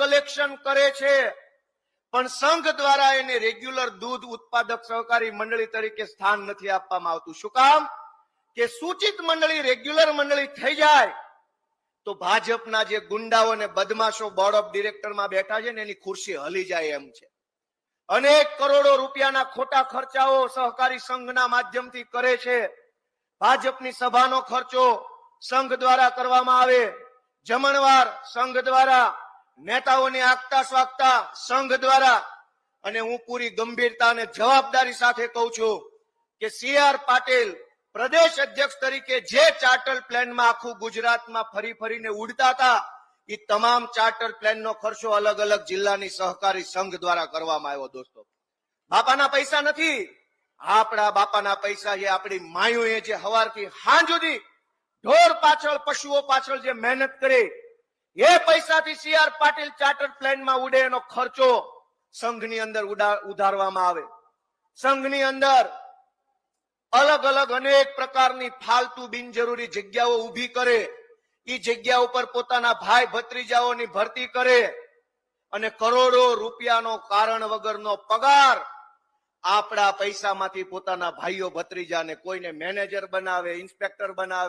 Collection કરે છે, પણ સંઘ દ્વારા એને રેગ્યુલર દૂધ ઉત્પાદક સહકારી મંડળી તરીકે સ્થાન નથી આપવામાં આવતું. શું કામ? કે સૂચિત મંડળી રેગ્યુલર મંડળી થઈ જાય તો ભાજપના જે ગુંડાઓ અને બદમાશો બોર્ડ ઓફ ડિરેક્ટરમાં બેઠા છે ને એની ખુરશી હલી જાય એમ છે. અનેક કરોડો રૂપિયાના ખોટા ખર્ચાઓ સહકારી સંઘના માધ્યમથી કરે છે. ભાજપની સભાનો ખર્ચો સંઘ દ્વારા કરવામાં આવે, જમણવાર સંઘ દ્વારા, નેતાઓની આગતા સ્વાગતા સંઘ દ્વારા. અને હું પૂરી ગંભીરતા અને જવાબદારી સાથે કહું છું કે સી.આર. પાટીલ પ્રદેશ અધ્યક્ષ તરીકે જે ચાર્ટર પ્લાનમાં આખું ગુજરાતમાં ફરી ફરીને ઉડતા હતા એ તમામ ચાર્ટર પ્લાનનો ખર્ચો અલગ અલગ જિલ્લાની સહકારી સંઘ દ્વારા કરવામાં આવ્યો. દોસ્તો, બાપાના પૈસા નથી, આપણા બાપાના પૈસા છે. આપણી માયુએ જે હવારથી સાંજ સુધી ઢોર પાછળ, પશુઓ પાછળ જે મહેનત કરી એ પૈસાથી સી.આર. પાટીલ ચાર્ટર પ્લાનમાં ઉડે એનો ખર્ચો સંઘની અંદર ઉધારવામાં આવે. સંઘની અંદર અલગ અલગ અનેક પ્રકારની ફાલતુ બિનજરૂરી જગ્યાઓ ઊભી કરે, એ જગ્યા ઉપર પોતાના ભાઈ ભત્રીજાઓની ભરતી કરે અને કરોડો રૂપિયાનો કારણ વગરનો પગાર આપણા પૈસામાંથી પોતાના ભાઈઓ ભત્રીજાને કોઈને મેનેજર બનાવે, ઇન્સ્પેક્ટર બનાવે.